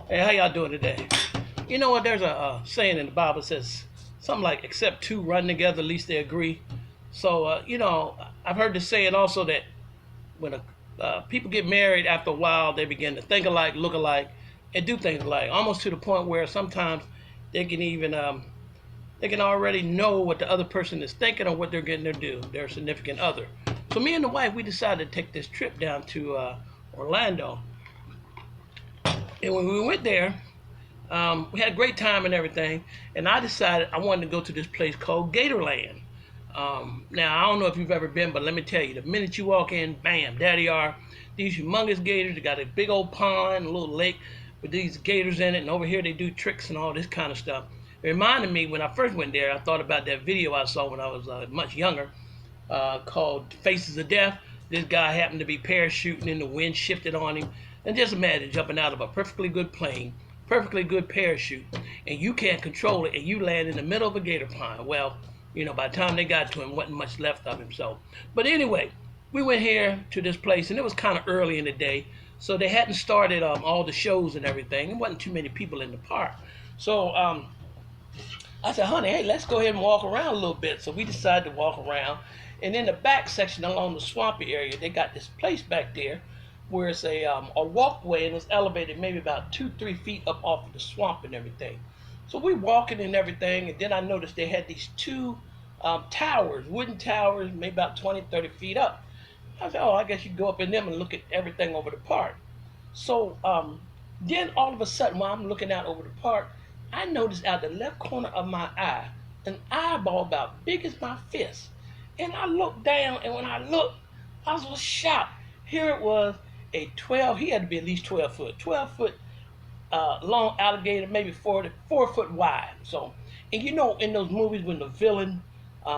Hey, how y'all doing today? You know what? There's a saying in the Bible says something like, "Except two run together, at least they agree." So, I've heard the saying also that when people get married, after a while, they begin to think alike, look alike, and do things alike, almost to the point where sometimes they can even they can already know what the other person is thinking or what they're getting to do, their significant other. So, me and the wife, we decided to take this trip down to Orlando, and when we went there, we had a great time and everything, and I decided I wanted to go to this place called Gatorland. Now, I don't know if you've ever been, but let me tell you, the minute you walk in, bam, there they are. These humongous gators. They got a big old pond, a little lake with these gators in it, and over here they do tricks and all this kind of stuff. It reminded me when I first went there, I thought about that video I saw when I was much younger called Faces of Death. This guy happened to be parachuting and the wind shifted on him. And just imagine jumping out of a perfectly good plane, perfectly good parachute, and you can't control it and you land in the middle of a gator pond. Well, by the time they got to him, wasn't much left of him. So, but anyway, we went here to this place and it was kind of early in the day. So they hadn't started all the shows and everything. There wasn't too many people in the park. So I said, honey, hey, let's go ahead and walk around a little bit. So we decided to walk around. And in the back section along the swampy area, they got this place back there where it's a walkway and it's elevated maybe about 2-3 feet up off of the swamp and everything. So we walking and everything, and then I noticed they had these two towers, wooden towers, maybe about 20-30 feet up. I said, oh, I guess you go up in them and look at everything over the park. So then all of a sudden, while I'm looking out over the park, I noticed out the left corner of my eye an eyeball about big as my fist. And I looked down, and when I looked, I was shocked. Here it was, he had to be at least 12 foot, 12 foot long alligator, maybe 4 foot wide. So, and in those movies when the villain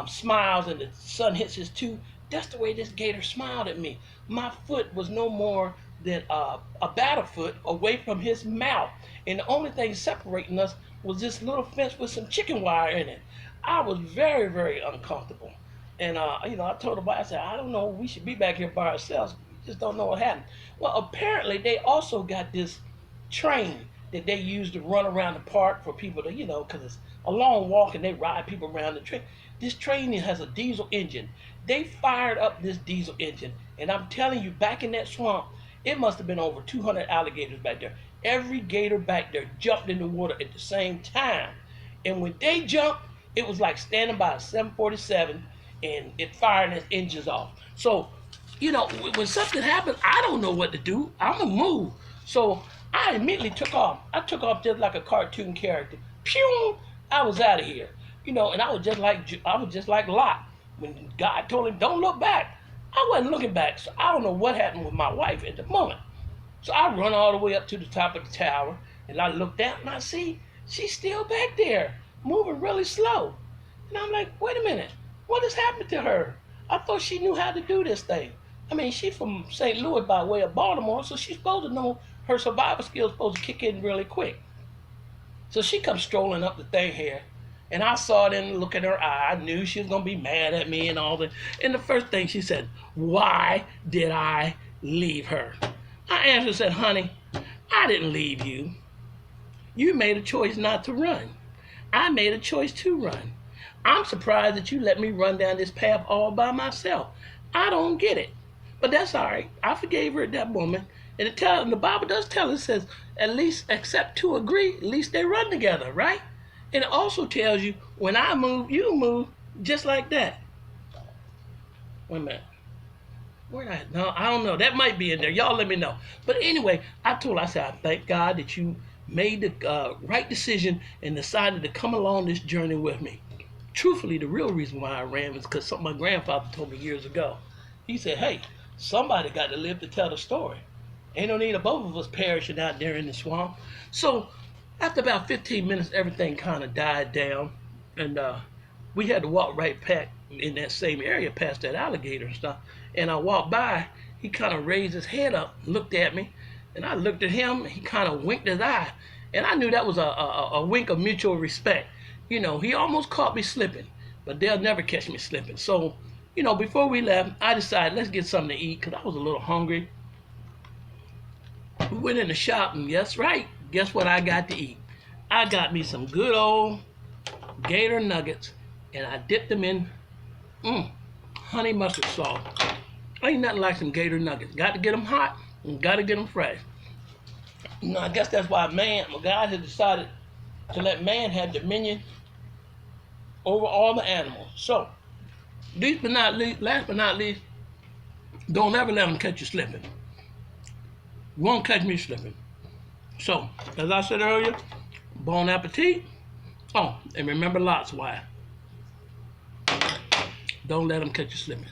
smiles and the sun hits his tooth, that's the way this gator smiled at me. My foot was no more than a batter foot away from his mouth. And the only thing separating us was this little fence with some chicken wire in it. I was very, very uncomfortable. And, I told the boy, I said, I don't know, we should be back here by ourselves. We just don't know what happened. Well, apparently they also got this train that they use to run around the park for people to, because it's a long walk and they ride people around the train. This train has a diesel engine. They fired up this diesel engine, and I'm telling you, back in that swamp, it must have been over 200 alligators back there. Every gator back there jumped in the water at the same time. And when they jumped, it was like standing by a 747 and it firing its engines off. So, when something happens, I don't know what to do. I'm going to move. So I immediately took off. I took off just like a cartoon character. Pew! I was out of here. And I was just like Lot when God told him, "Don't look back." I wasn't looking back, so I don't know what happened with my wife at the moment. So I run all the way up to the top of the tower, and I look down and I see she's still back there, moving really slow. And I'm like, wait a minute, what has happened to her? I thought she knew how to do this thing. I mean, she's from St. Louis by way of Baltimore, so she's supposed to know her survival skills supposed to kick in really quick. So she comes strolling up the thing here, and I saw it in the look in her eye. I knew she was going to be mad at me and all that. And the first thing she said, why did I leave her? I answered and said, honey, I didn't leave you. You made a choice not to run. I made a choice to run. I'm surprised that you let me run down this path all by myself. I don't get it. But that's all right. I forgave her at that moment. And the Bible does tell us, it says, at least except two agree, at least they run together, right? And it also tells you, when I move, you move, just like that. Wait a minute. No, I don't know. That might be in there. Y'all let me know. But anyway, I said, I thank God that you made the right decision and decided to come along this journey with me. Truthfully, the real reason why I ran was because something my grandfather told me years ago. He said, hey, somebody got to live to tell the story. Ain't no need of both of us perishing out there in the swamp. So after about 15 minutes, everything kind of died down. And we had to walk right back in that same area past that alligator and stuff. And I walked by, he kind of raised his head up, looked at me, and I looked at him, he kind of winked his eye. And I knew that was a wink of mutual respect. He almost caught me slipping, but they'll never catch me slipping. So, before we left, I decided, let's get something to eat, because I was a little hungry. We went in the shop, and guess right, guess what I got to eat? I got me some good old gator nuggets, and I dipped them in honey mustard sauce. Ain't nothing like some gator nuggets. Got to get them hot and got to get them fresh. I guess that's why God has decided to let man have dominion over all the animals. So, last but not least, don't ever let them catch you slipping. You won't catch me slipping. So, as I said earlier, bon appetit. Oh, and remember Lot's wife. Don't let them catch you slipping.